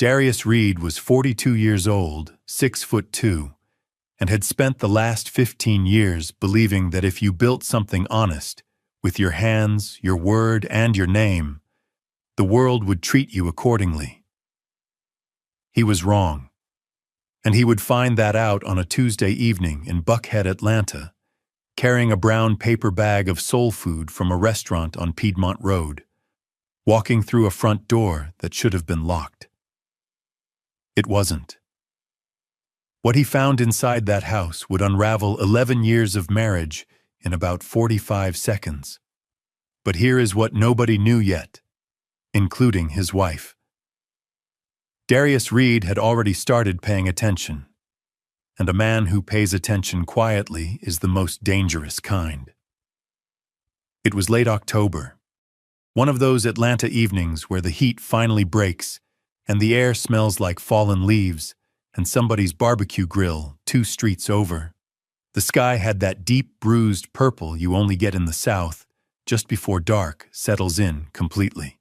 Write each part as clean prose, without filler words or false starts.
Darius Reed was 42 years old, 6'2", and had spent the last 15 years believing that if you built something honest, with your hands, your word, and your name, the world would treat you accordingly. He was wrong, and he would find that out on a Tuesday evening in Buckhead, Atlanta, carrying a brown paper bag of soul food from a restaurant on Piedmont Road, walking through a front door that should have been locked. It wasn't. What he found inside that house would unravel 11 years of marriage in about 45 seconds. But here is what nobody knew yet, including his wife. Darius Reed had already started paying attention, and a man who pays attention quietly is the most dangerous kind. It was late October, one of those Atlanta evenings where the heat finally breaks and the air smells like fallen leaves and somebody's barbecue grill 2 streets over. The sky had that deep bruised purple you only get in the South just before dark settles in completely.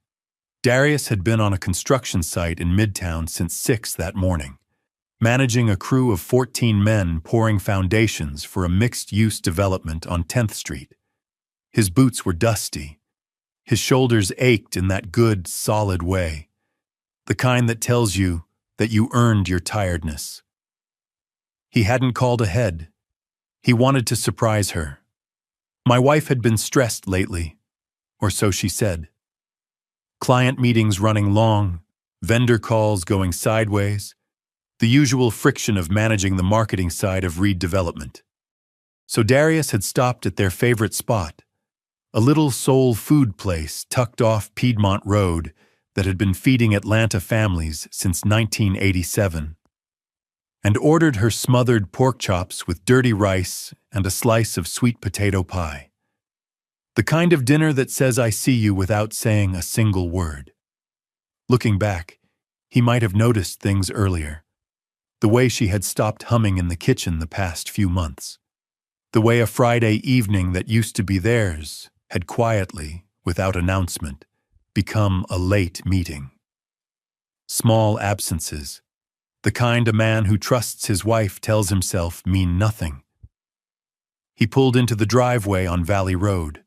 Darius had been on a construction site in Midtown since 6 that morning, managing a crew of 14 men pouring foundations for a mixed-use development on 10th Street. His boots were dusty. His shoulders ached in that good, solid way, the kind that tells you that you earned your tiredness. He hadn't called ahead. He wanted to surprise her. My wife had been stressed lately, or so she said. Client meetings running long, vendor calls going sideways, the usual friction of managing the marketing side of Reed Development. So Darius had stopped at their favorite spot, a little soul food place tucked off Piedmont Road that had been feeding Atlanta families since 1987, and ordered her smothered pork chops with dirty rice and a slice of sweet potato pie. The kind of dinner that says I see you without saying a single word. Looking back, he might have noticed things earlier. The way she had stopped humming in the kitchen the past few months. The way a Friday evening that used to be theirs had quietly, without announcement, become a late meeting. Small absences, the kind a man who trusts his wife tells himself mean nothing. He pulled into the driveway on Valley Road.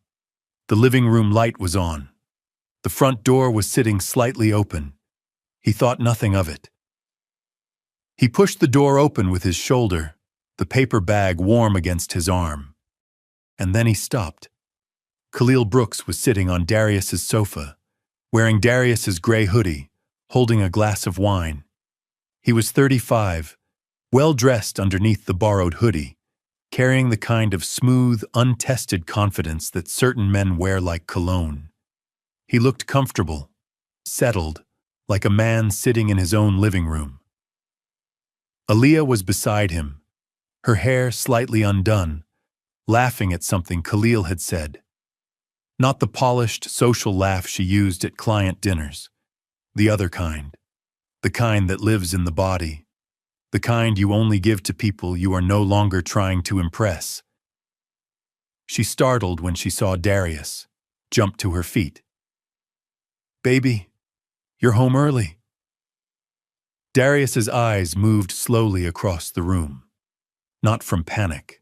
The living room light was on. The front door was sitting slightly open. He thought nothing of it. He pushed the door open with his shoulder, the paper bag warm against his arm. And then he stopped. Khalil Brooks was sitting on Darius's sofa, wearing Darius's gray hoodie, holding a glass of wine. He was 35, well-dressed underneath the borrowed hoodie, carrying the kind of smooth, untested confidence that certain men wear like cologne. He looked comfortable, settled, like a man sitting in his own living room. Aaliyah was beside him, her hair slightly undone, laughing at something Khalil had said. Not the polished, social laugh she used at client dinners. The other kind. The kind that lives in the body. The kind you only give to people you are no longer trying to impress. She startled when she saw Darius, jumped to her feet. "Baby, you're home early." Darius's eyes moved slowly across the room. Not from panic,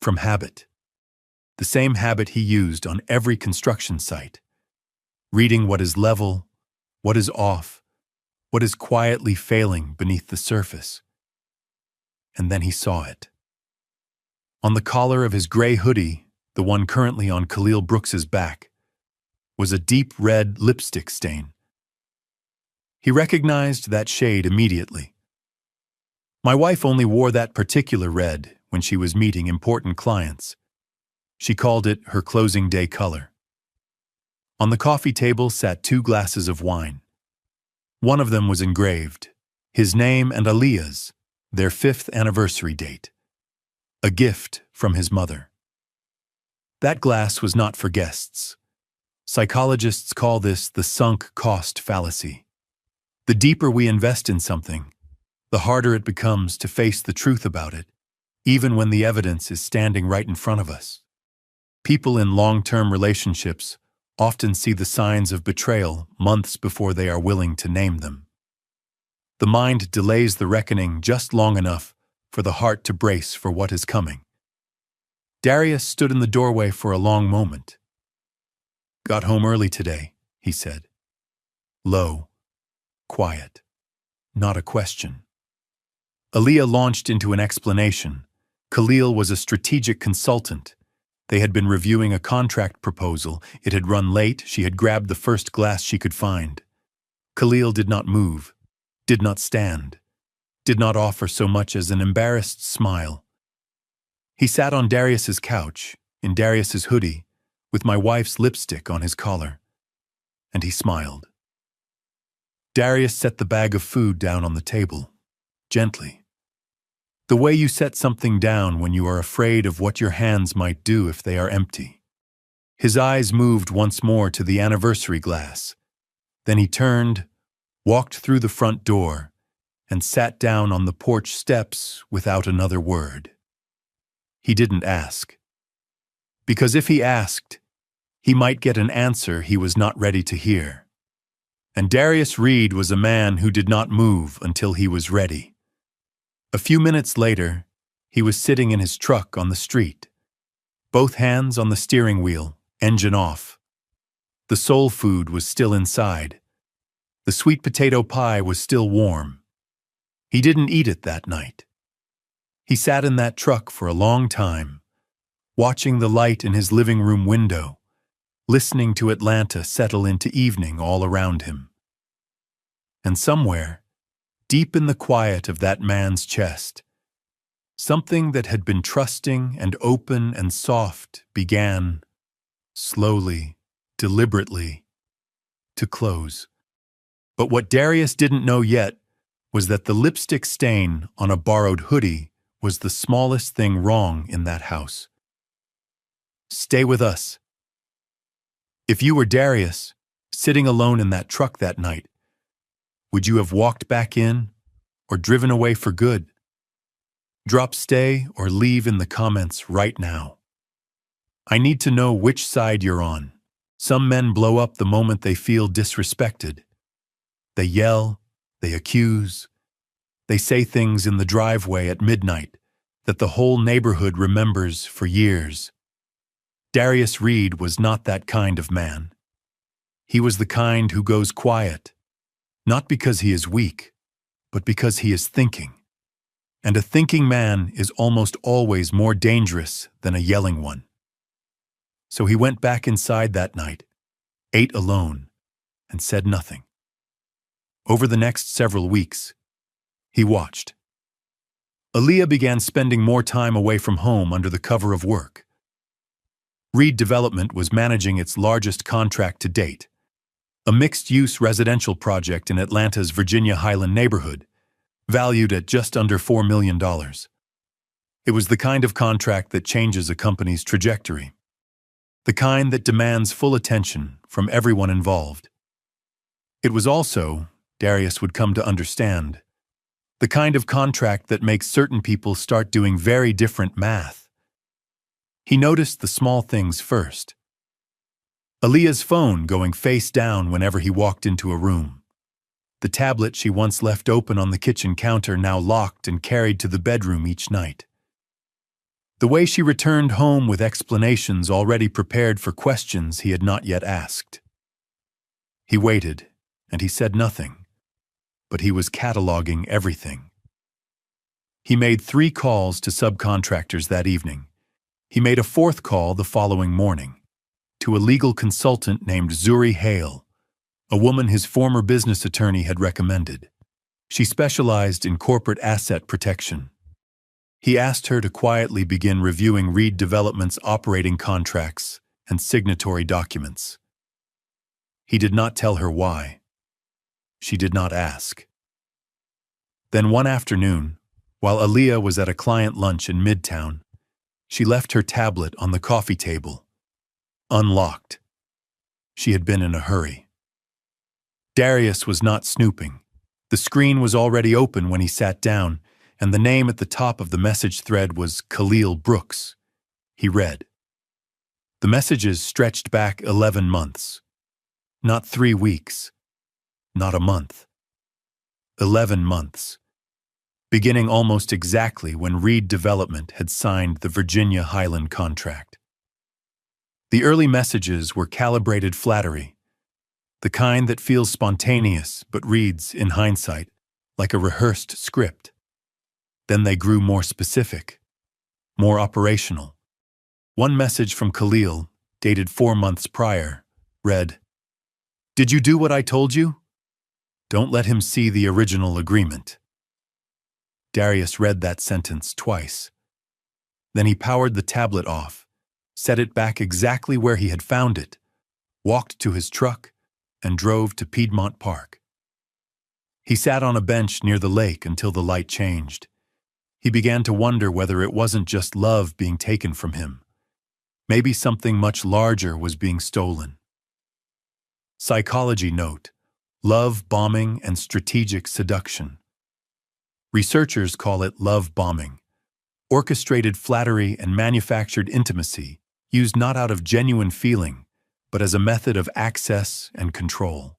from habit. The same habit he used on every construction site. Reading what is level, what is off, what is quietly failing beneath the surface. And then he saw it. On the collar of his gray hoodie, the one currently on Khalil Brooks's back, was a deep red lipstick stain. He recognized that shade immediately. My wife only wore that particular red when she was meeting important clients. She called it her closing day color. On the coffee table sat 2 glasses of wine. One of them was engraved, his name and Aaliyah's, their 5th anniversary date. A gift from his mother. That glass was not for guests. Psychologists call this the sunk cost fallacy. The deeper we invest in something, the harder it becomes to face the truth about it, even when the evidence is standing right in front of us. People in long-term relationships often see the signs of betrayal months before they are willing to name them. The mind delays the reckoning just long enough for the heart to brace for what is coming. Darius stood in the doorway for a long moment. "Got home early today," he said. Low, quiet, not a question. Aaliyah launched into an explanation. Khalil was a strategic consultant. They had been reviewing a contract proposal. It had run late. She had grabbed the first glass she could find. Khalil did not move, did not stand, did not offer so much as an embarrassed smile. He sat on Darius's couch, in Darius's hoodie, with my wife's lipstick on his collar, and he smiled. Darius set the bag of food down on the table, gently. The way you set something down when you are afraid of what your hands might do if they are empty. His eyes moved once more to the anniversary glass. Then he turned, walked through the front door, and sat down on the porch steps without another word. He didn't ask. Because if he asked, he might get an answer he was not ready to hear. And Darius Reed was a man who did not move until he was ready. A few minutes later, he was sitting in his truck on the street, both hands on the steering wheel, engine off. The soul food was still inside. The sweet potato pie was still warm. He didn't eat it that night. He sat in that truck for a long time, watching the light in his living room window, listening to Atlanta settle into evening all around him. And somewhere, deep in the quiet of that man's chest, something that had been trusting and open and soft began, slowly, deliberately, to close. But what Darius didn't know yet was that the lipstick stain on a borrowed hoodie was the smallest thing wrong in that house. Stay with us. If you were Darius, sitting alone in that truck that night, would you have walked back in or driven away for good? Drop stay or leave in the comments right now. I need to know which side you're on. Some men blow up the moment they feel disrespected. They yell, they accuse, they say things in the driveway at midnight that the whole neighborhood remembers for years. Darius Reed was not that kind of man. He was the kind who goes quiet, not because he is weak, but because he is thinking. And a thinking man is almost always more dangerous than a yelling one. So he went back inside that night, ate alone, and said nothing. Over the next several weeks, he watched. Aaliyah began spending more time away from home under the cover of work. Reed Development was managing its largest contract to date, a mixed-use residential project in Atlanta's Virginia Highland neighborhood, valued at just under $4 million. It was the kind of contract that changes a company's trajectory, the kind that demands full attention from everyone involved. It was also, Darius would come to understand, the kind of contract that makes certain people start doing very different math. He noticed the small things first. Aaliyah's phone going face down whenever he walked into a room. The tablet she once left open on the kitchen counter now locked and carried to the bedroom each night. The way she returned home with explanations already prepared for questions he had not yet asked. He waited, and he said nothing, but he was cataloging everything. He made 3 calls to subcontractors that evening. He made a 4th call the following morning, to a legal consultant named Zuri Hale, a woman his former business attorney had recommended. She specialized in corporate asset protection. He asked her to quietly begin reviewing Reed Development's operating contracts and signatory documents. He did not tell her why. She did not ask. Then one afternoon, while Aaliyah was at a client lunch in Midtown, she left her tablet on the coffee table, unlocked. She had been in a hurry. Darius was not snooping. The screen was already open when he sat down, and the name at the top of the message thread was Khalil Brooks. He read. The messages stretched back 11 months. Not 3 weeks. Not a month. 11 months, beginning almost exactly when Reed Development had signed the Virginia Highland contract. The early messages were calibrated flattery, the kind that feels spontaneous but reads, in hindsight, like a rehearsed script. Then they grew more specific, more operational. One message from Khalil, dated 4 months prior, read, "Did you do what I told you? Don't let him see the original agreement." Darius read that sentence twice. Then he powered the tablet off, set it back exactly where he had found it, walked to his truck, and drove to Piedmont Park. He sat on a bench near the lake until the light changed. He began to wonder whether it wasn't just love being taken from him. Maybe something much larger was being stolen. Psychology note: love bombing and strategic seduction. Researchers call it love bombing, orchestrated flattery and manufactured intimacy used not out of genuine feeling, but as a method of access and control.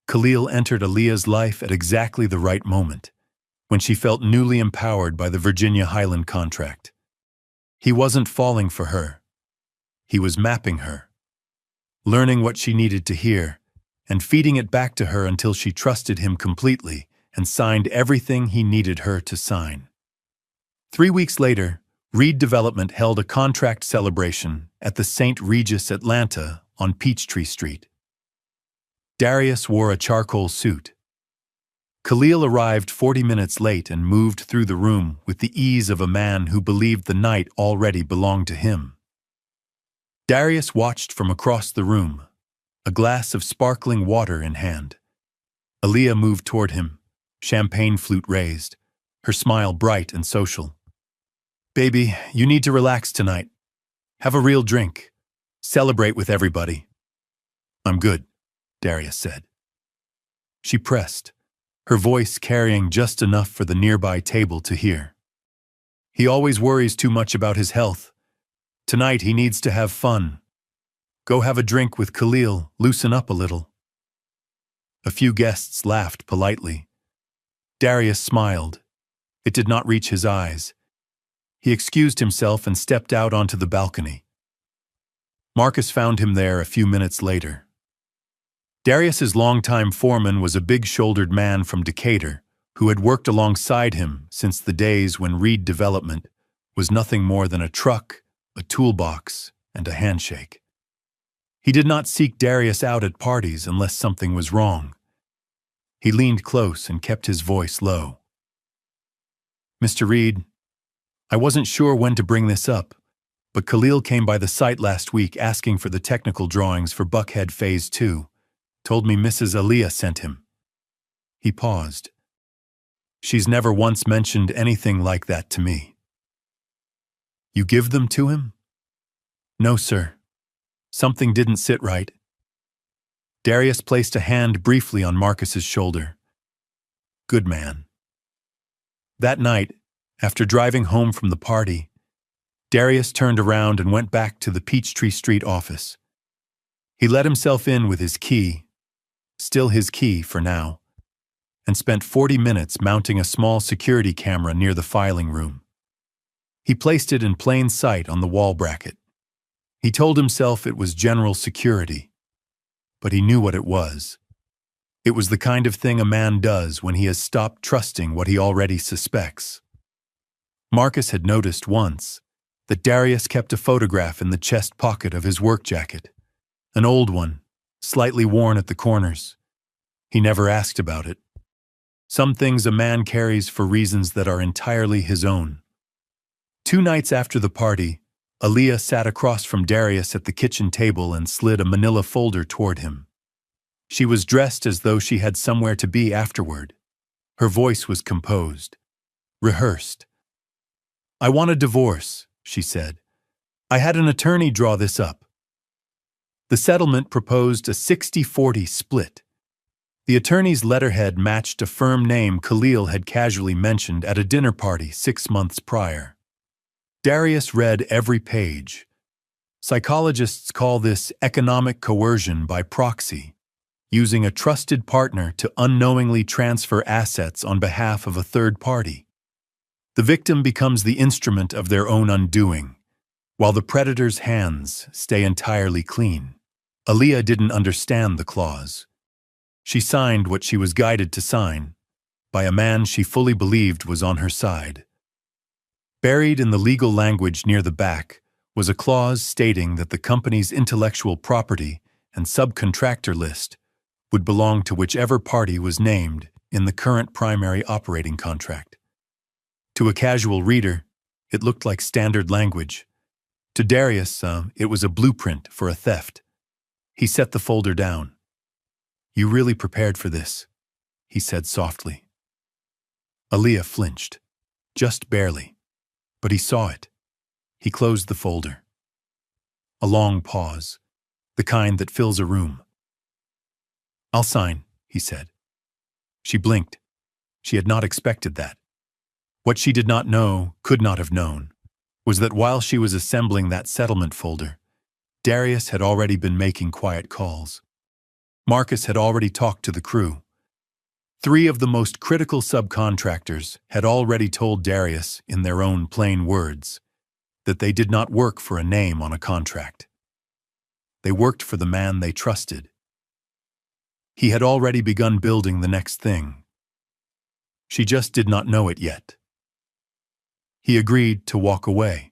Khalil entered Aaliyah's life at exactly the right moment, when she felt newly empowered by the Virginia Highland contract. He wasn't falling for her. He was mapping her, learning what she needed to hear, and feeding it back to her until she trusted him completely and signed everything he needed her to sign. 3 weeks later, Reed Development held a contract celebration at the St. Regis Atlanta on Peachtree Street. Darius wore a charcoal suit. Khalil arrived 40 minutes late and moved through the room with the ease of a man who believed the night already belonged to him. Darius watched from across the room, a glass of sparkling water in hand. Aaliyah moved toward him, champagne flute raised, her smile bright and social. "Baby, you need to relax tonight. Have a real drink. Celebrate with everybody." "I'm good," Darius said. She pressed, her voice carrying just enough for the nearby table to hear. "He always worries too much about his health. Tonight he needs to have fun. Go have a drink with Khalil, loosen up a little." A few guests laughed politely. Darius smiled. It did not reach his eyes. He excused himself and stepped out onto the balcony. Marcus found him there a few minutes later. Darius's longtime foreman was a big-shouldered man from Decatur who had worked alongside him since the days when Reed Development was nothing more than a truck, a toolbox, and a handshake. He did not seek Darius out at parties unless something was wrong. He leaned close and kept his voice low. "Mr. Reed, I wasn't sure when to bring this up, but Khalil came by the site last week asking for the technical drawings for Buckhead Phase 2. Told me Mrs. Aaliyah sent him." He paused. "She's never once mentioned anything like that to me." "You give them to him?" "No, sir. Something didn't sit right." Darius placed a hand briefly on Marcus's shoulder. "Good man." That night, after driving home from the party, Darius turned around and went back to the Peachtree Street office. He let himself in with his key, still his key for now, and spent 40 minutes mounting a small security camera near the filing room. He placed it in plain sight on the wall bracket. He told himself it was general security, but he knew what it was. It was the kind of thing a man does when he has stopped trusting what he already suspects. Marcus had noticed once that Darius kept a photograph in the chest pocket of his work jacket, an old one, slightly worn at the corners. He never asked about it. Some things a man carries for reasons that are entirely his own. 2 nights after the party, Aaliyah sat across from Darius at the kitchen table and slid a manila folder toward him. She was dressed as though she had somewhere to be afterward. Her voice was composed, rehearsed. "I want a divorce," she said. "I had an attorney draw this up." The settlement proposed a 60-40 split. The attorney's letterhead matched a firm name Khalil had casually mentioned at a dinner party 6 months prior. Darius read every page. Psychologists call this economic coercion by proxy. using a trusted partner to unknowingly transfer assets on behalf of a third party. The victim becomes the instrument of their own undoing, while the predator's hands stay entirely clean. Aaliyah didn't understand the clause. She signed what she was guided to sign, by a man she fully believed was on her side. Buried in the legal language near the back was a clause stating that the company's intellectual property and subcontractor list would belong to whichever party was named in the current primary operating contract. To a casual reader, it looked like standard language. To Darius, it was a blueprint for a theft. He set the folder down. "You really prepared for this," he said softly. Aaliyah flinched, just barely, but he saw it. He closed the folder. A long pause, the kind that fills a room. "I'll sign," he said. She blinked. She had not expected that. What she did not know, could not have known, was that while she was assembling that settlement folder, Darius had already been making quiet calls. Marcus had already talked to the crew. 3 of the most critical subcontractors had already told Darius, in their own plain words, that they did not work for a name on a contract. They worked for the man they trusted. He had already begun building the next thing. She just did not know it yet. He agreed to walk away.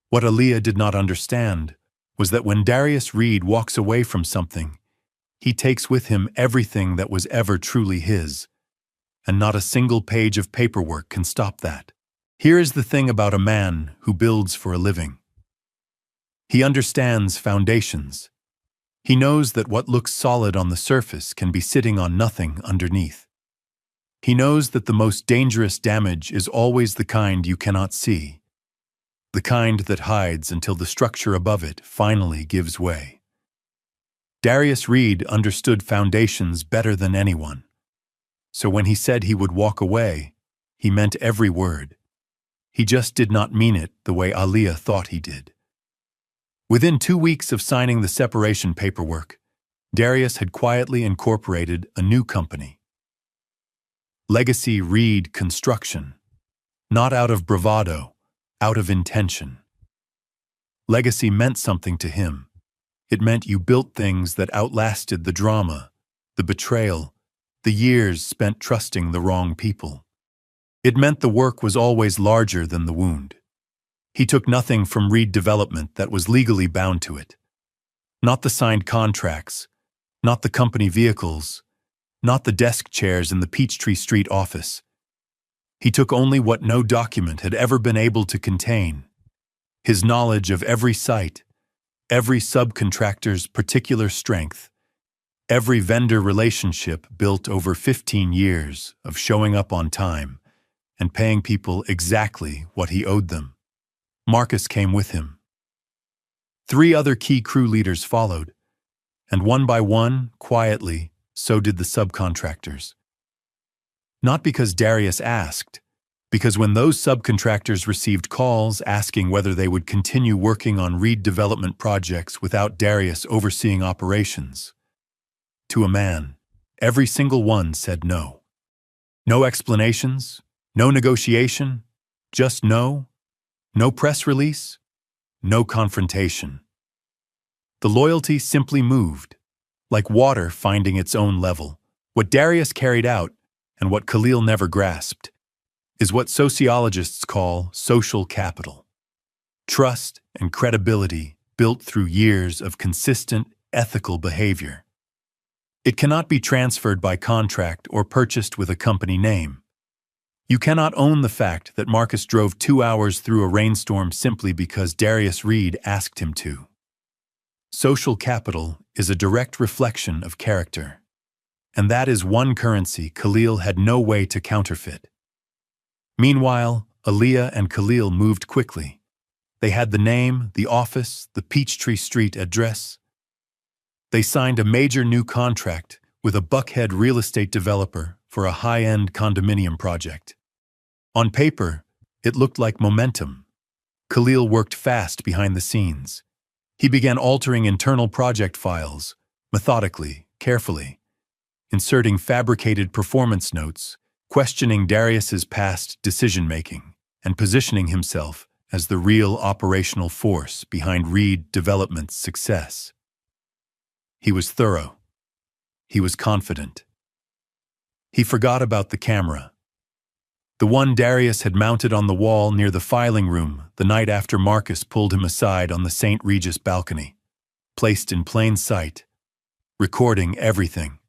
What Aaliyah did not understand was that when Darius Reed walks away from something, he takes with him everything that was ever truly his, and not a single page of paperwork can stop that. Here is the thing about a man who builds for a living. He understands foundations. He knows that what looks solid on the surface can be sitting on nothing underneath. He knows that the most dangerous damage is always the kind you cannot see, the kind that hides until the structure above it finally gives way. Darius Reed understood foundations better than anyone. So when he said he would walk away, he meant every word. He just did not mean it the way Aaliyah thought he did. Within 2 weeks of signing the separation paperwork, Darius had quietly incorporated a new company. Legacy Reed Construction. Not out of bravado, out of intention. Legacy meant something to him. It meant you built things that outlasted the drama, the betrayal, the years spent trusting the wrong people. It meant the work was always larger than the wound. He took nothing from Reed Development that was legally bound to it. Not the signed contracts, not the company vehicles, not the desk chairs in the Peachtree Street office. He took only what no document had ever been able to contain: his knowledge of every site, every subcontractor's particular strength, every vendor relationship built over 15 years of showing up on time and paying people exactly what he owed them. Marcus came with him. 3 other key crew leaders followed, and one by one, quietly, so did the subcontractors. Not because Darius asked, because when those subcontractors received calls asking whether they would continue working on Reed Development projects without Darius overseeing operations, to a man, every single one said no. No explanations, no negotiation, just no. No press release, no confrontation. The loyalty simply moved, like water finding its own level. What Darius carried out, and what Khalil never grasped, is what sociologists call social capital. Trust and credibility built through years of consistent, ethical behavior. It cannot be transferred by contract or purchased with a company name. You cannot own the fact that Marcus drove 2 hours through a rainstorm simply because Darius Reed asked him to. Social capital is a direct reflection of character, and that is one currency Khalil had no way to counterfeit. Meanwhile, Aaliyah and Khalil moved quickly. They had the name, the office, the Peachtree Street address. They signed a major new contract with a Buckhead real estate developer for a high-end condominium project. On paper, it looked like momentum. Khalil worked fast behind the scenes. He began altering internal project files, methodically, carefully, inserting fabricated performance notes, questioning Darius's past decision-making, and positioning himself as the real operational force behind Reed Development's success. He was thorough. He was confident. He forgot about the camera. The one Darius had mounted on the wall near the filing room the night after Marcus pulled him aside on the St. Regis balcony, placed in plain sight, recording everything.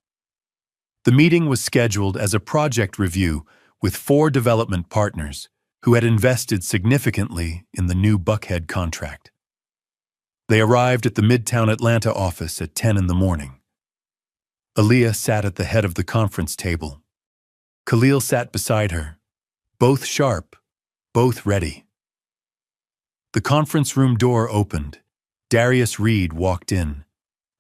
The meeting was scheduled as a project review with 4 development partners who had invested significantly in the new Buckhead contract. They arrived at the Midtown Atlanta office at 10 in the morning. Aaliyah sat at the head of the conference table. Khalil sat beside her, both sharp, both ready. The conference room door opened. Darius Reed walked in.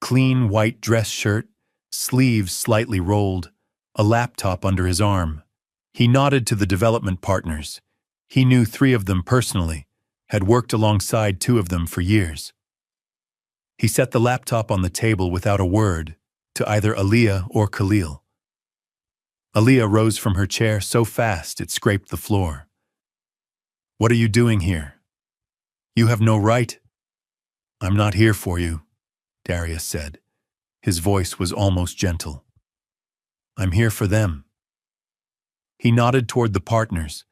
Clean white dress shirt, sleeves slightly rolled, a laptop under his arm. He nodded to the development partners. He knew 3 of them personally, had worked alongside 2 of them for years. He set the laptop on the table without a word to either Aaliyah or Khalil. Aaliyah rose from her chair so fast it scraped the floor. "What are you doing here? You have no right." "I'm not here for you," Darius said. His voice was almost gentle. "I'm here for them." He nodded toward the partners,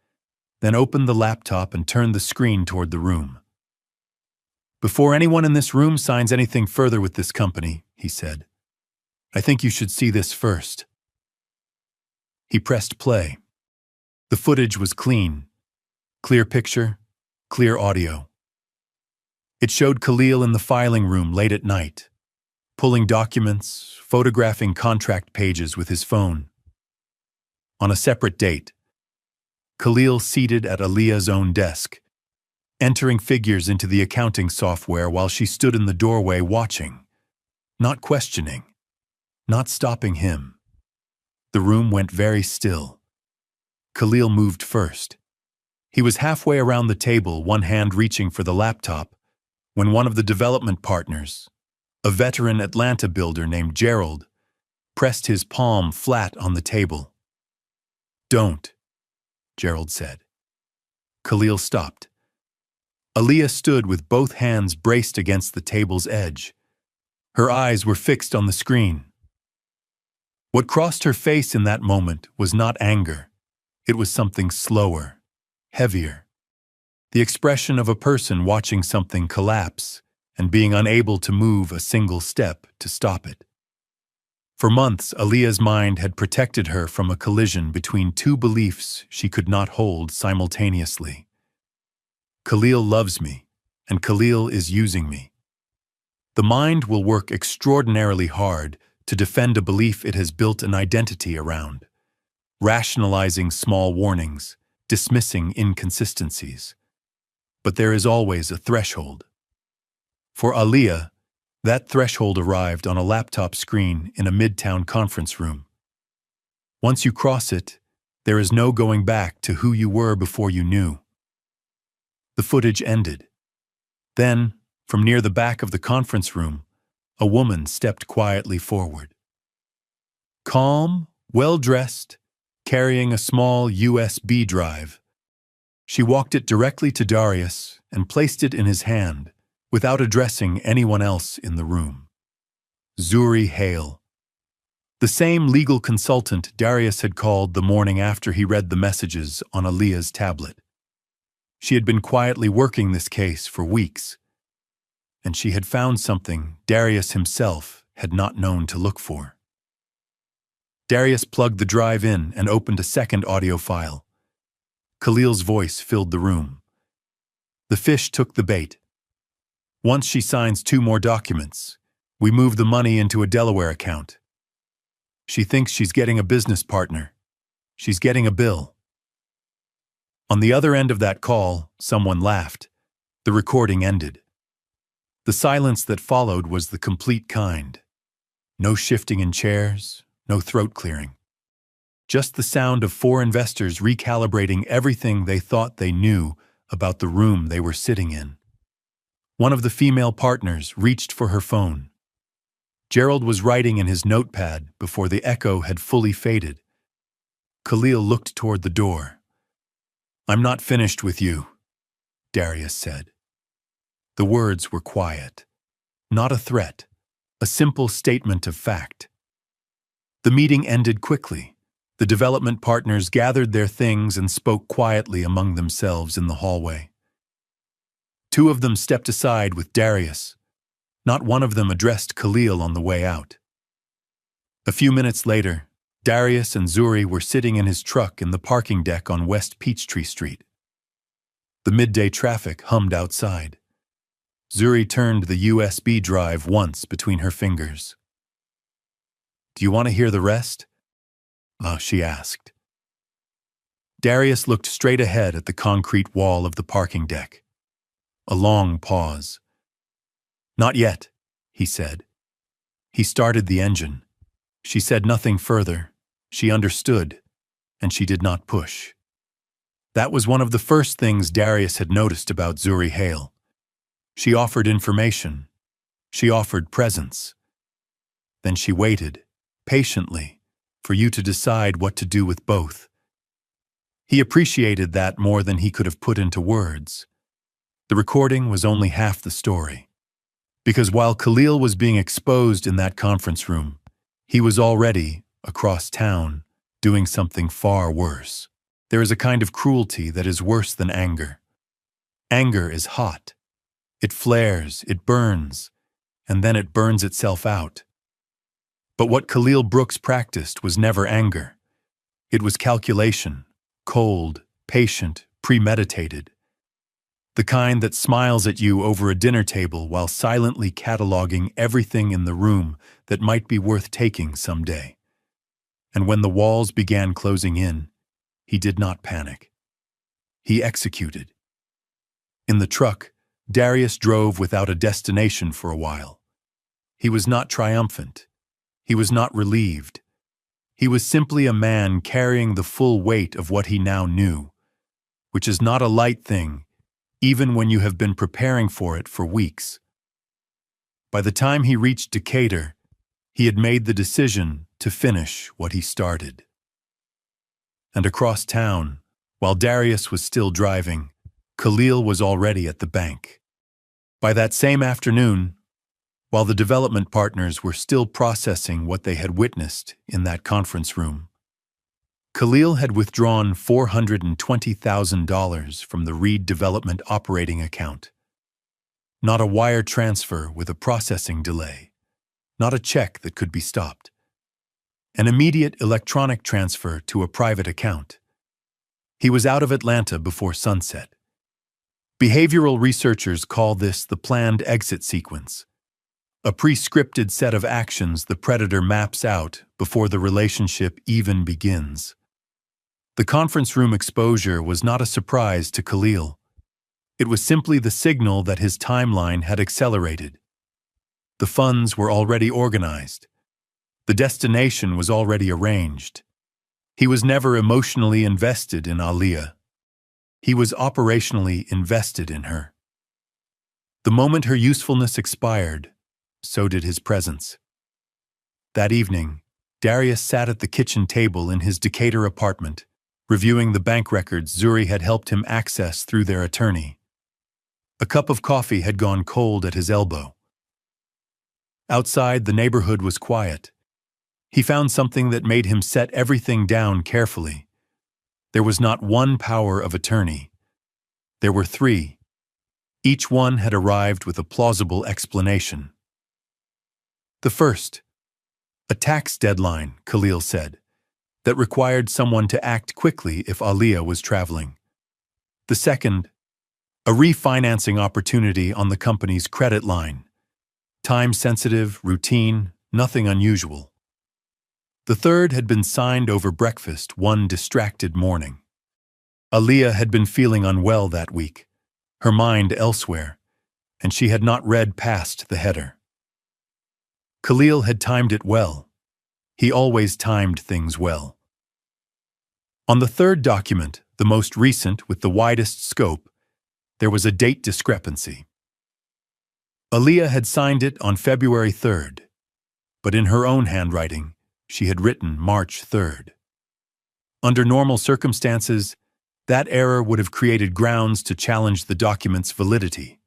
then opened the laptop and turned the screen toward the room. "Before anyone in this room signs anything further with this company," he said, "I think you should see this first." He pressed play. The footage was clean. Clear picture, clear audio. It showed Khalil in the filing room late at night, pulling documents, photographing contract pages with his phone. On a separate date, Khalil seated at Aaliyah's own desk, entering figures into the accounting software while she stood in the doorway watching, not questioning, not stopping him. The room went very still. Khalil moved first. He was halfway around the table, one hand reaching for the laptop, when one of the development partners, a veteran Atlanta builder named Gerald, pressed his palm flat on the table. "Don't," Gerald said. Khalil stopped. Aaliyah stood with both hands braced against the table's edge. Her eyes were fixed on the screen. What crossed her face in that moment was not anger. It was something slower, heavier. The expression of a person watching something collapse and being unable to move a single step to stop it. For months, Aaliyah's mind had protected her from a collision between 2 beliefs she could not hold simultaneously. Khalil loves me, and Khalil is using me. The mind will work extraordinarily hard to defend a belief it has built an identity around, rationalizing small warnings, dismissing inconsistencies. But there is always a threshold. For Aaliyah, that threshold arrived on a laptop screen in a Midtown conference room. Once you cross it, there is no going back to who you were before you knew. The footage ended. Then, from near the back of the conference room, a woman stepped quietly forward. Calm, well-dressed, carrying a small USB drive, she walked it directly to Darius and placed it in his hand, without addressing anyone else in the room. Zuri Hale. The same legal consultant Darius had called the morning after he read the messages on Aaliyah's tablet. She had been quietly working this case for weeks, and she had found something Darius himself had not known to look for. Darius plugged the drive in and opened a second audio file. Khalil's voice filled the room. The fish took the bait. Once she signs 2 more documents, we move the money into a Delaware account. She thinks she's getting a business partner. She's getting a bill. On the other end of that call, someone laughed. The recording ended. The silence that followed was the complete kind. No shifting in chairs, no throat clearing. Just the sound of 4 investors recalibrating everything they thought they knew about the room they were sitting in. One of the female partners reached for her phone. Gerald was writing in his notepad before the echo had fully faded. Khalil looked toward the door. "I'm not finished with you," Darius said. The words were quiet. Not a threat, a simple statement of fact. The meeting ended quickly. The development partners gathered their things and spoke quietly among themselves in the hallway. Two of them stepped aside with Darius. Not one of them addressed Khalil on the way out. A few minutes later, Darius and Zuri were sitting in his truck in the parking deck on West Peachtree Street. The midday traffic hummed outside. Zuri turned the USB drive once between her fingers. "Do you want to hear the rest?" She asked. Darius looked straight ahead at the concrete wall of the parking deck. A long pause. "Not yet," he said. He started the engine. She said nothing further. She understood, and she did not push. That was one of the first things Darius had noticed about Zuri Hale. She offered information. She offered presence. Then she waited, patiently, for you to decide what to do with both. He appreciated that more than he could have put into words. The recording was only half the story. Because while Khalil was being exposed in that conference room, he was already, across town, doing something far worse. There is a kind of cruelty that is worse than anger. Anger is hot. It flares, it burns, and then it burns itself out. But what Khalil Brooks practiced was never anger. It was calculation, cold, patient, premeditated. The kind that smiles at you over a dinner table while silently cataloging everything in the room that might be worth taking someday. And when the walls began closing in, he did not panic. He executed. In the truck, Darius drove without a destination for a while. He was not triumphant. He was not relieved. He was simply a man carrying the full weight of what he now knew, which is not a light thing, even when you have been preparing for it for weeks. By the time he reached Decatur, he had made the decision to finish what he started. And across town, while Darius was still driving, Khalil was already at the bank. By that same afternoon, while the development partners were still processing what they had witnessed in that conference room, Khalil had withdrawn $420,000 from the Reed Development operating account. Not a wire transfer with a processing delay, not a check that could be stopped. An immediate electronic transfer to a private account. He was out of Atlanta before sunset. Behavioral researchers call this the planned exit sequence, a pre-scripted set of actions the predator maps out before the relationship even begins. The conference room exposure was not a surprise to Khalil. It was simply the signal that his timeline had accelerated. The funds were already organized. The destination was already arranged. He was never emotionally invested in Aliyah. He was operationally invested in her. The moment her usefulness expired, so did his presence. That evening, Darius sat at the kitchen table in his Decatur apartment, reviewing the bank records Zuri had helped him access through their attorney. A cup of coffee had gone cold at his elbow. Outside, the neighborhood was quiet. He found something that made him set everything down carefully. There was not one power of attorney. There were three. Each one had arrived with a plausible explanation. The first, a tax deadline, Khalil said, that required someone to act quickly if Aliyah was traveling. The second, a refinancing opportunity on the company's credit line. Time-sensitive, routine, nothing unusual. The third had been signed over breakfast one distracted morning. Aliyah had been feeling unwell that week, her mind elsewhere, and she had not read past the header. Khalil had timed it well. He always timed things well. On the third document, the most recent with the widest scope, there was a date discrepancy. Aliyah had signed it on February 3rd. but in her own handwriting, she had written March 3rd. Under normal circumstances, that error would have created grounds to challenge the document's validity.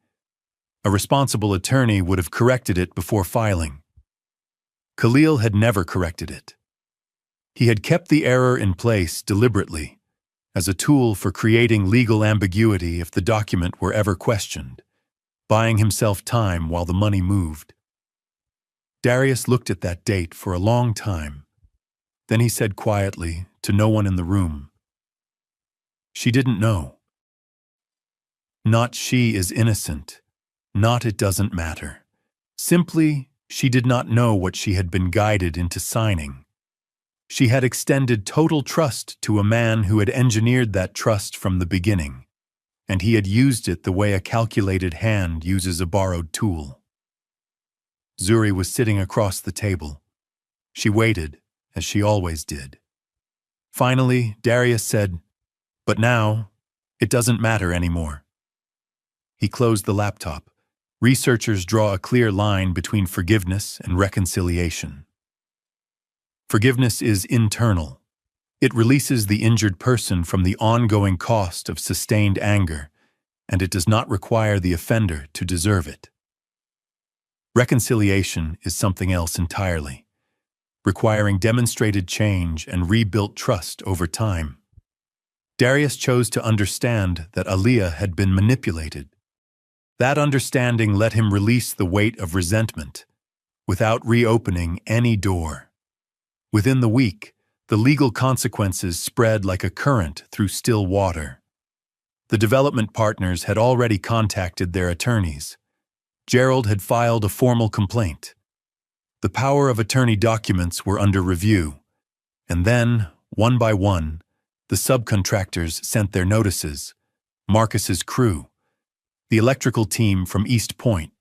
A responsible attorney would have corrected it before filing. Khalil had never corrected it. He had kept the error in place deliberately, as a tool for creating legal ambiguity if the document were ever questioned, buying himself time while the money moved. Darius looked at that date for a long time. Then he said quietly, to no one in the room, "She didn't know. Not she is innocent. Not it doesn't matter. Simply, she did not know what she had been guided into signing. She had extended total trust to a man who had engineered that trust from the beginning, and he had used it the way a calculated hand uses a borrowed tool." Zuri was sitting across the table. She waited, as she always did. Finally, Darius said, "But now, it doesn't matter anymore." He closed the laptop. Researchers draw a clear line between forgiveness and reconciliation. Forgiveness is internal. It releases the injured person from the ongoing cost of sustained anger, and it does not require the offender to deserve it. Reconciliation is something else entirely, requiring demonstrated change and rebuilt trust over time. Darius chose to understand that Aaliyah had been manipulated. That understanding let him release the weight of resentment, without reopening any door. Within the week, the legal consequences spread like a current through still water. The development partners had already contacted their attorneys. Gerald had filed a formal complaint. The power of attorney documents were under review, and then, one by one, the subcontractors sent their notices. Marcus's crew, the electrical team from East Point,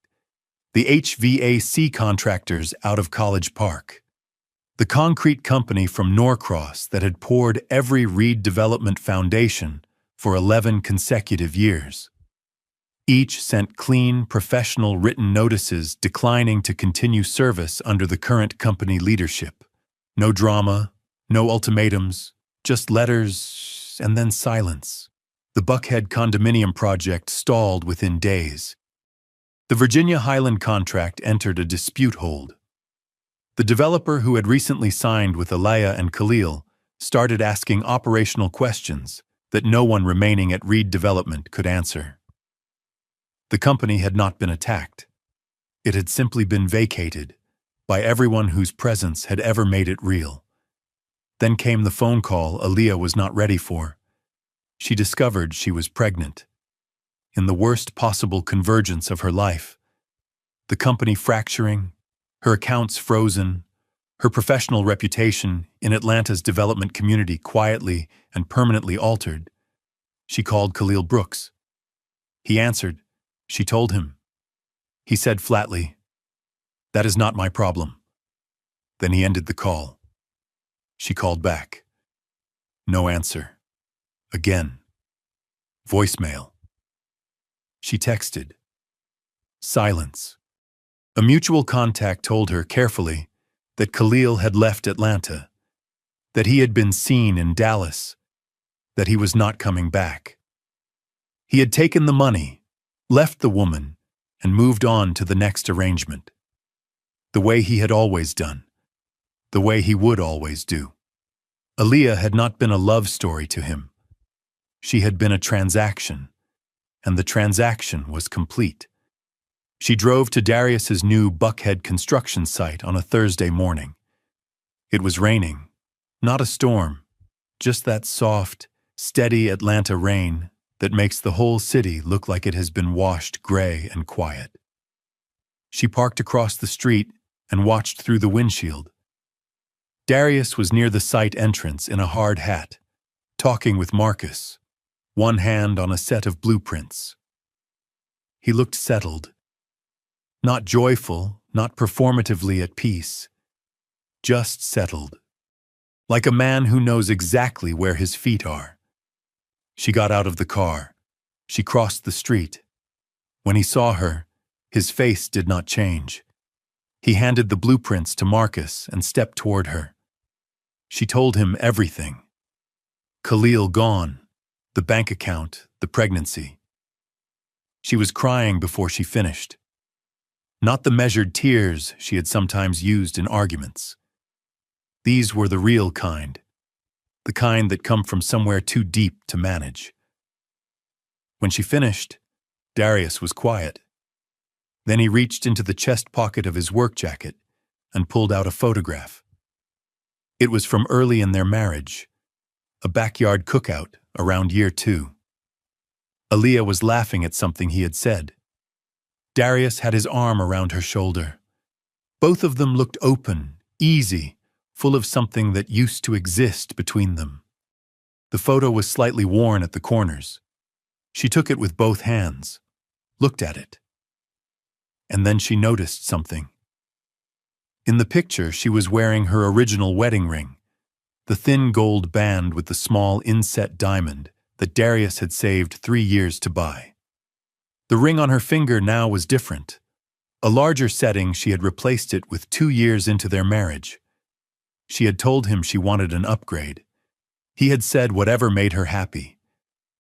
the HVAC contractors out of College Park, the concrete company from Norcross that had poured every Reed development foundation for 11 consecutive years. Each sent clean, professional written notices declining to continue service under the current company leadership. No drama, no ultimatums, just letters and then silence. The Buckhead condominium project stalled within days. The Virginia Highland contract entered a dispute hold. The developer who had recently signed with Alaya and Khalil started asking operational questions that no one remaining at Reed Development could answer. The company had not been attacked. It had simply been vacated by everyone whose presence had ever made it real. Then came the phone call Aaliyah was not ready for. She discovered she was pregnant. In the worst possible convergence of her life. The company fracturing, her accounts frozen, her professional reputation in Atlanta's development community quietly and permanently altered. She called Khalil Brooks. He answered. She told him. He said flatly, "That is not my problem." Then he ended the call. She called back. No answer. Again. Voicemail. She texted. Silence. A mutual contact told her carefully that Khalil had left Atlanta, that he had been seen in Dallas, that he was not coming back. He had taken the money, left the woman, and moved on to the next arrangement. The way he had always done. The way he would always do. Aaliyah had not been a love story to him. She had been a transaction, and the transaction was complete. She drove to Darius's new Buckhead construction site on a Thursday morning. It was raining, not a storm, just that soft, steady Atlanta rain that makes the whole city look like it has been washed gray and quiet. She parked across the street and watched through the windshield. Darius was near the site entrance in a hard hat, talking with Marcus, one hand on a set of blueprints. He looked settled, not joyful, not performatively at peace, just settled, like a man who knows exactly where his feet are. She got out of the car. She crossed the street. When he saw her, his face did not change. He handed the blueprints to Marcus and stepped toward her. She told him everything. Khalil gone, the bank account, the pregnancy. She was crying before she finished. Not the measured tears she had sometimes used in arguments. These were the real kind, the kind that come from somewhere too deep to manage. When she finished, Darius was quiet. Then he reached into the chest pocket of his work jacket and pulled out a photograph. It was from early in their marriage, a backyard cookout around year 2. Aaliyah was laughing at something he had said. Darius had his arm around her shoulder. Both of them looked open, easy, full of something that used to exist between them. The photo was slightly worn at the corners. She took it with both hands, looked at it. And then she noticed something. In the picture, she was wearing her original wedding ring, the thin gold band with the small inset diamond that Darius had saved 3 years to buy. The ring on her finger now was different. A larger setting, she had replaced it with 2 years into their marriage. She had told him she wanted an upgrade. He had said whatever made her happy.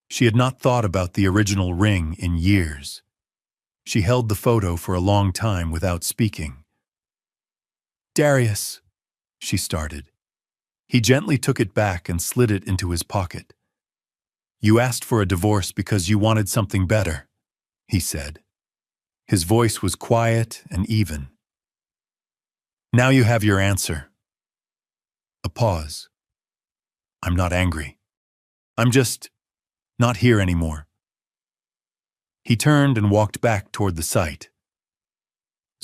She had not thought about the original ring in years. She held the photo for a long time without speaking. "Darius," she started. He gently took it back and slid it into his pocket. "You asked for a divorce because you wanted something better," he said. His voice was quiet and even. "Now you have your answer." A pause. "I'm not angry. I'm just not here anymore." He turned and walked back toward the site.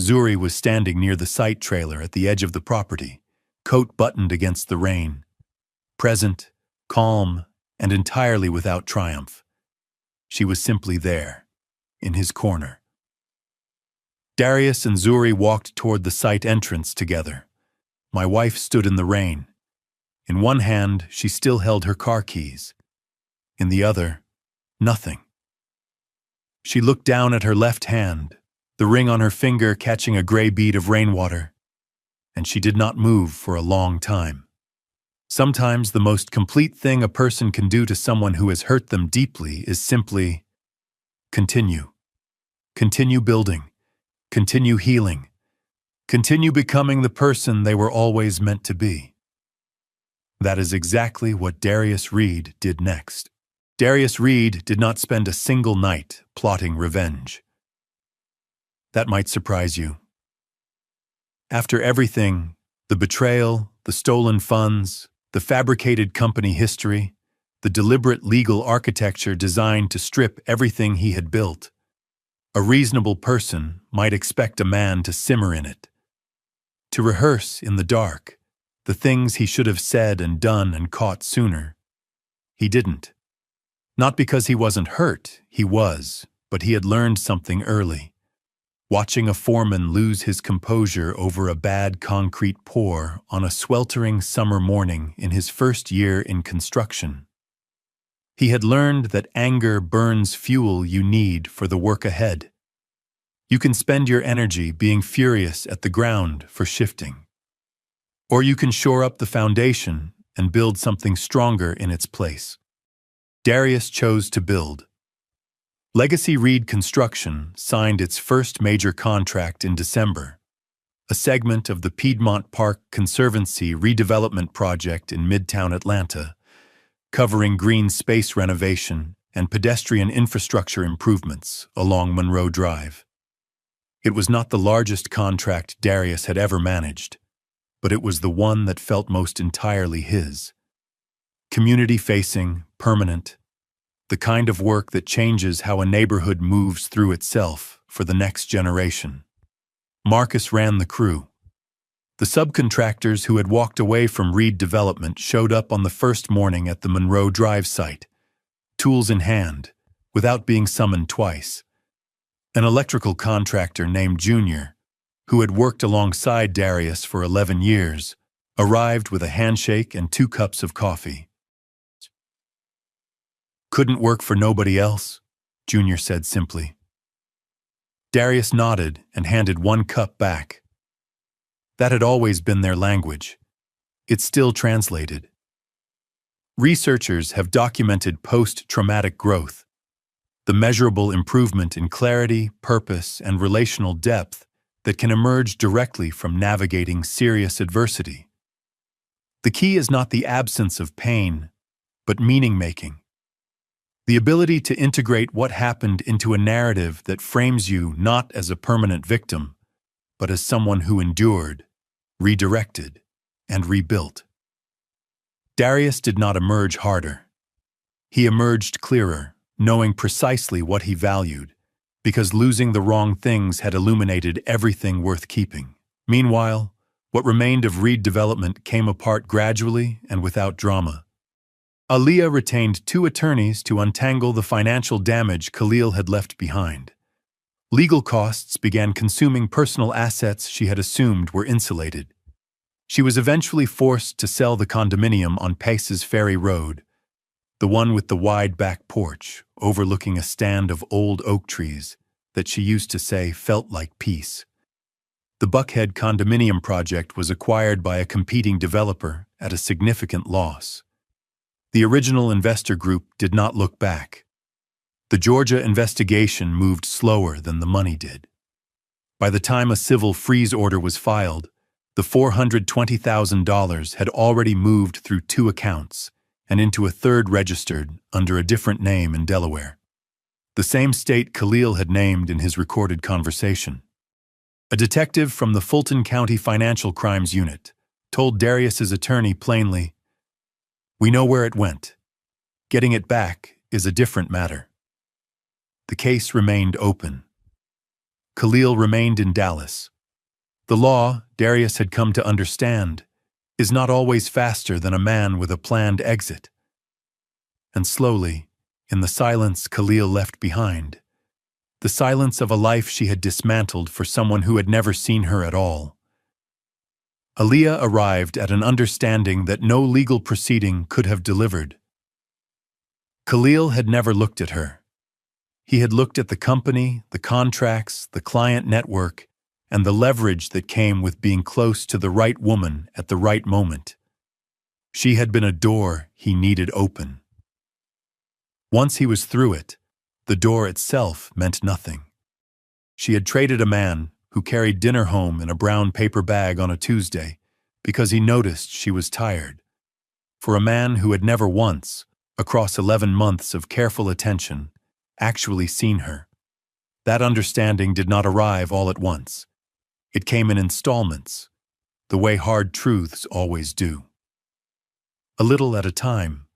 Zuri was standing near the site trailer at the edge of the property, coat buttoned against the rain. Present, calm, and entirely without triumph. She was simply there, in his corner. Darius and Zuri walked toward the site entrance together. My wife stood in the rain. In one hand, she still held her car keys. In the other, nothing. She looked down at her left hand, the ring on her finger catching a gray bead of rainwater, and she did not move for a long time. Sometimes the most complete thing a person can do to someone who has hurt them deeply is simply continue. Continue building. Continue healing. Continue becoming the person they were always meant to be. That is exactly what Darius Reed did next. Darius Reed did not spend a single night plotting revenge. That might surprise you. After everything, the betrayal, the stolen funds, the fabricated company history, the deliberate legal architecture designed to strip everything he had built, a reasonable person might expect a man to simmer in it, to rehearse in the dark the things he should have said and done and caught sooner. He didn't. Not because he wasn't hurt, he was, but he had learned something early. Watching a foreman lose his composure over a bad concrete pour on a sweltering summer morning in his first year in construction. He had learned that anger burns fuel you need for the work ahead. You can spend your energy being furious at the ground for shifting. Or you can shore up the foundation and build something stronger in its place. Darius chose to build. Legacy Reed Construction signed its first major contract in December, a segment of the Piedmont Park Conservancy redevelopment project in Midtown Atlanta, covering green space renovation and pedestrian infrastructure improvements along Monroe Drive. It was not the largest contract Darius had ever managed, but it was the one that felt most entirely his. Community-facing, permanent, the kind of work that changes how a neighborhood moves through itself for the next generation. Marcus ran the crew. The subcontractors who had walked away from Reed Development showed up on the first morning at the Monroe Drive site, tools in hand, without being summoned twice. An electrical contractor named Junior, who had worked alongside Darius for 11 years, arrived with a handshake and 2 cups of coffee. "Couldn't work for nobody else," Junior said simply. Darius nodded and handed 1 cup back. That had always been their language. It still translated. Researchers have documented post-traumatic growth, the measurable improvement in clarity, purpose, and relational depth that can emerge directly from navigating serious adversity. The key is not the absence of pain, but meaning-making. The ability to integrate what happened into a narrative that frames you not as a permanent victim, but as someone who endured, redirected, and rebuilt. Darius did not emerge harder. He emerged clearer, knowing precisely what he valued, because losing the wrong things had illuminated everything worth keeping. Meanwhile, what remained of Reed development came apart gradually and without drama. Aaliyah retained 2 attorneys to untangle the financial damage Khalil had left behind. Legal costs began consuming personal assets she had assumed were insulated. She was eventually forced to sell the condominium on Pace's Ferry Road, the one with the wide back porch overlooking a stand of old oak trees that she used to say felt like peace. The Buckhead condominium project was acquired by a competing developer at a significant loss. The original investor group did not look back. The Georgia investigation moved slower than the money did. By the time a civil freeze order was filed, the $420,000 had already moved through 2 accounts and into a third registered under a different name in Delaware, the same state Khalil had named in his recorded conversation. A detective from the Fulton County Financial Crimes Unit told Darius's attorney plainly, "We know where it went. Getting it back is a different matter." The case remained open. Khalil remained in Dallas. The law, Darius had come to understand, is not always faster than a man with a planned exit. And slowly, in the silence Khalil left behind, the silence of a life she had dismantled for someone who had never seen her at all, Aaliyah arrived at an understanding that no legal proceeding could have delivered. Khalil had never looked at her. He had looked at the company, the contracts, the client network, and the leverage that came with being close to the right woman at the right moment. She had been a door he needed open. Once he was through it, the door itself meant nothing. She had traded a man who carried dinner home in a brown paper bag on a Tuesday because he noticed she was tired, for a man who had never once, across 11 months of careful attention, actually seen her. That understanding did not arrive all at once. It came in installments, the way hard truths always do. A little at a time,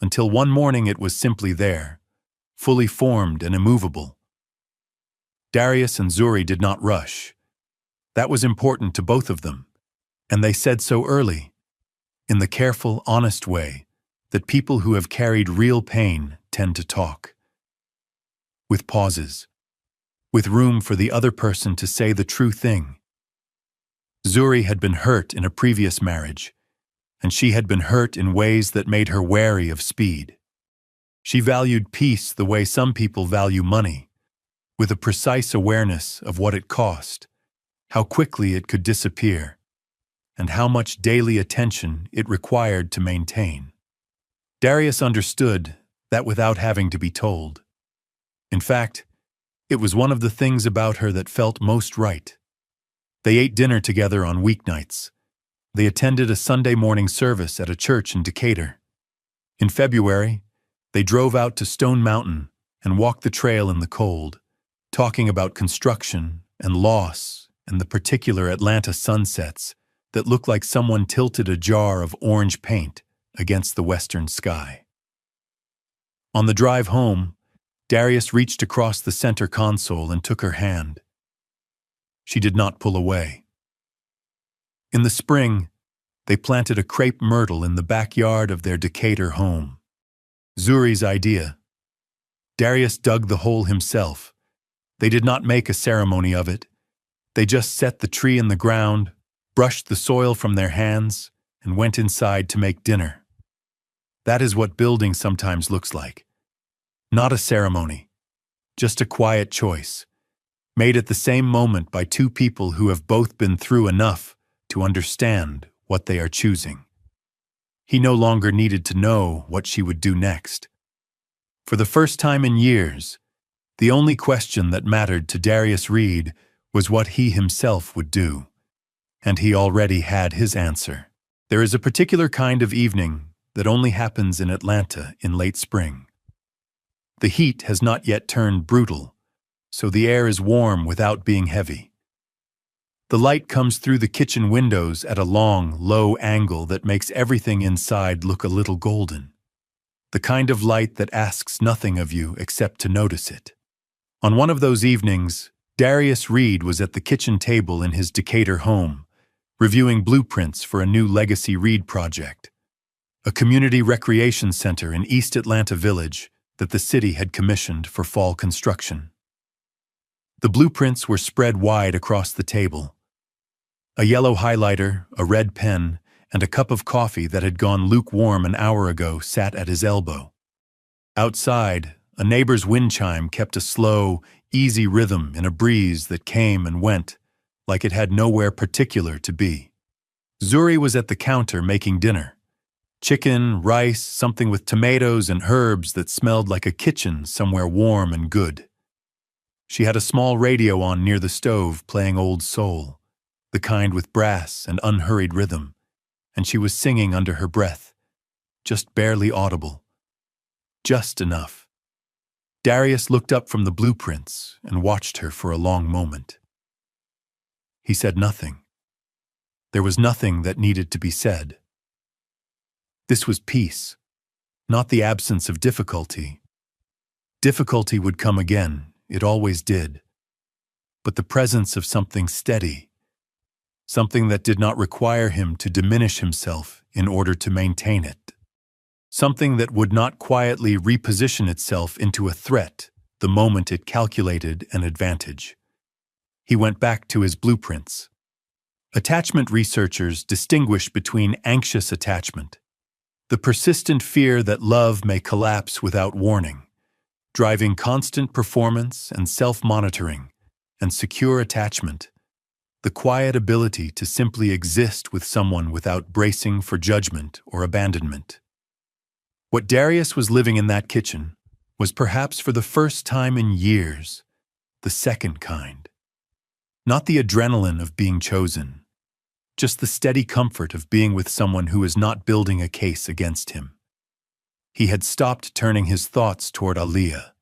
until one morning it was simply there, fully formed and immovable. Darius and Zuri did not rush. That was important to both of them, and they said so early, in the careful, honest way that people who have carried real pain tend to talk. With pauses, with room for the other person to say the true thing. Zuri had been hurt in a previous marriage, and she had been hurt in ways that made her wary of speed. She valued peace the way some people value money, with a precise awareness of what it cost, how quickly it could disappear, and how much daily attention it required to maintain. Darius understood that without having to be told. In fact, it was one of the things about her that felt most right. They ate dinner together on weeknights. They attended a Sunday morning service at a church in Decatur. In February, they drove out to Stone Mountain and walked the trail in the cold, talking about construction and loss and the particular Atlanta sunsets that looked like someone tilted a jar of orange paint against the western sky. On the drive home, Darius reached across the center console and took her hand. She did not pull away. In the spring, they planted a crepe myrtle in the backyard of their Decatur home. Zuri's idea. Darius dug the hole himself. They did not make a ceremony of it. They just set the tree in the ground, brushed the soil from their hands, and went inside to make dinner. That is what building sometimes looks like. Not a ceremony, just a quiet choice, made at the same moment by 2 people who have both been through enough to understand what they are choosing. He no longer needed to know what she would do next. For the first time in years, the only question that mattered to Darius Reed was what he himself would do. And he already had his answer. There is a particular kind of evening that only happens in Atlanta in late spring. The heat has not yet turned brutal, so the air is warm without being heavy. The light comes through the kitchen windows at a long, low angle that makes everything inside look a little golden. The kind of light that asks nothing of you except to notice it. On one of those evenings, Darius Reed was at the kitchen table in his Decatur home, reviewing blueprints for a new Legacy Reed project, a community recreation center in East Atlanta Village that the city had commissioned for fall construction. The blueprints were spread wide across the table. A yellow highlighter, a red pen, and a cup of coffee that had gone lukewarm an hour ago sat at his elbow. Outside, a neighbor's wind chime kept a slow, easy rhythm in a breeze that came and went, like it had nowhere particular to be. Zuri was at the counter making dinner. Chicken, rice, something with tomatoes and herbs that smelled like a kitchen somewhere warm and good. She had a small radio on near the stove playing old soul, the kind with brass and unhurried rhythm, and she was singing under her breath, just barely audible. Just enough. Darius looked up from the blueprints and watched her for a long moment. He said nothing. There was nothing that needed to be said. This was peace, not the absence of difficulty. Difficulty would come again, it always did. But the presence of something steady, something that did not require him to diminish himself in order to maintain it. Something that would not quietly reposition itself into a threat the moment it calculated an advantage. He went back to his blueprints. Attachment researchers distinguish between anxious attachment, the persistent fear that love may collapse without warning, driving constant performance and self-monitoring, and secure attachment, the quiet ability to simply exist with someone without bracing for judgment or abandonment. What Darius was living in that kitchen was perhaps for the first time in years, the second kind. Not the adrenaline of being chosen, just the steady comfort of being with someone who is not building a case against him. He had stopped turning his thoughts toward Aaliyah,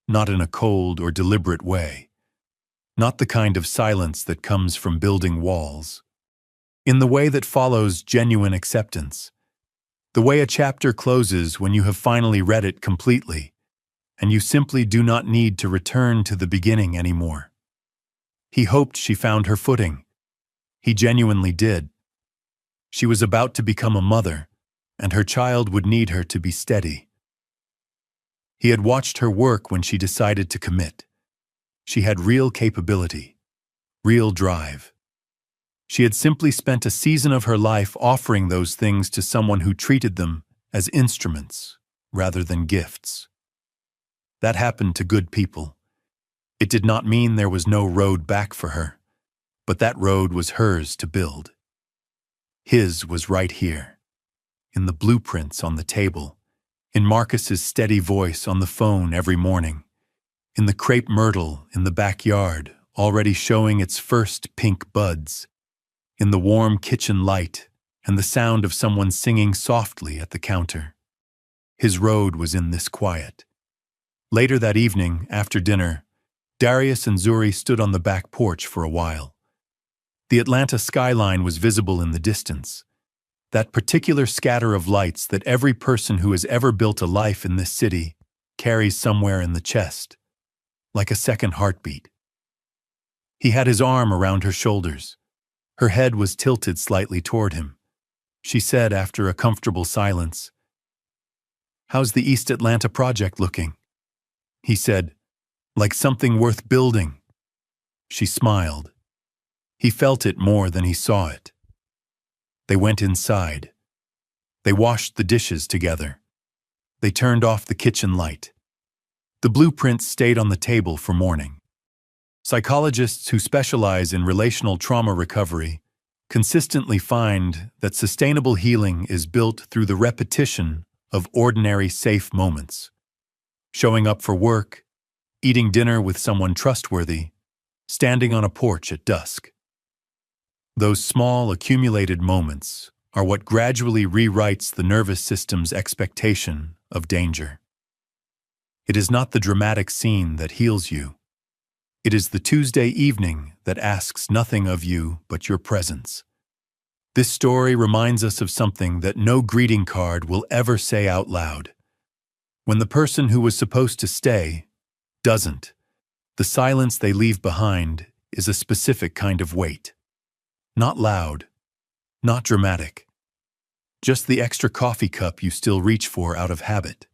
not in a cold or deliberate way, not the kind of silence that comes from building walls. In the way that follows genuine acceptance, the way a chapter closes when you have finally read it completely, and you simply do not need to return to the beginning anymore. He hoped she found her footing. He genuinely did. She was about to become a mother, and her child would need her to be steady. He had watched her work when she decided to commit. She had real capability, real drive. She had simply spent a season of her life offering those things to someone who treated them as instruments rather than gifts. That happened to good people. It did not mean there was no road back for her, but that road was hers to build. His was right here, in the blueprints on the table, in Marcus's steady voice on the phone every morning, in the crepe myrtle in the backyard already showing its first pink buds, in the warm kitchen light and the sound of someone singing softly at the counter. His road was in this quiet. Later that evening, after dinner, Darius and Zuri stood on the back porch for a while. The Atlanta skyline was visible in the distance, that particular scatter of lights that every person who has ever built a life in this city carries somewhere in the chest, like a second heartbeat. He had his arm around her shoulders. Her head was tilted slightly toward him. She said after a comfortable silence, "How's the East Atlanta project looking?" He said, "Like something worth building." She smiled. He felt it more than he saw it. They went inside. They washed the dishes together. They turned off the kitchen light. The blueprints stayed on the table for morning. Psychologists who specialize in relational trauma recovery consistently find that sustainable healing is built through the repetition of ordinary safe moments. Showing up for work, eating dinner with someone trustworthy, standing on a porch at dusk. Those small, accumulated moments are what gradually rewrites the nervous system's expectation of danger. It is not the dramatic scene that heals you. It is the Tuesday evening that asks nothing of you but your presence. This story reminds us of something that no greeting card will ever say out loud. When the person who was supposed to stay doesn't, the silence they leave behind is a specific kind of weight. Not loud, not dramatic. Just the extra coffee cup you still reach for out of habit.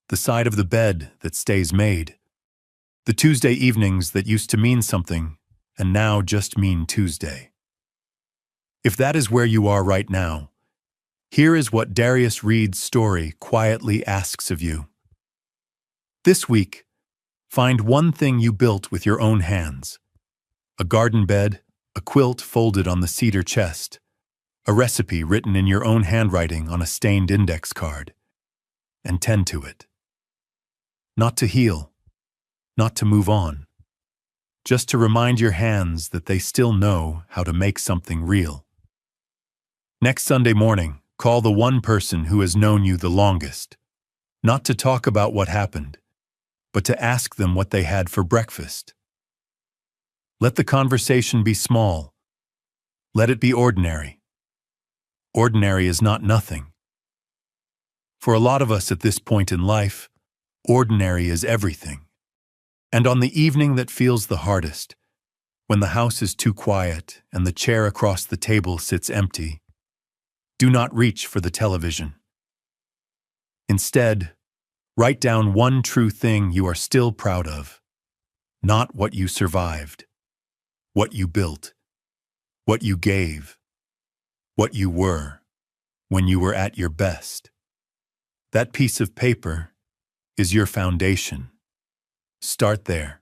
The side of the bed that stays made. The Tuesday evenings that used to mean something and now just mean Tuesday. If that is where you are right now, here is what Darius Reed's story quietly asks of you. This week, find one thing you built with your own hands. A garden bed, a quilt folded on the cedar chest, a recipe written in your own handwriting on a stained index card, and tend to it. Not to heal, not to move on, just to remind your hands that they still know how to make something real. Next Sunday morning, call the one person who has known you the longest, not to talk about what happened, but to ask them what they had for breakfast. Let the conversation be small. Let it be ordinary. Ordinary is not nothing. For a lot of us at this point in life, ordinary is everything. And on the evening that feels the hardest, when the house is too quiet and the chair across the table sits empty, do not reach for the television. Instead, write down one true thing you are still proud of, not what you survived, what you built, what you gave, what you were when you were at your best. That piece of paper is your foundation. Start there.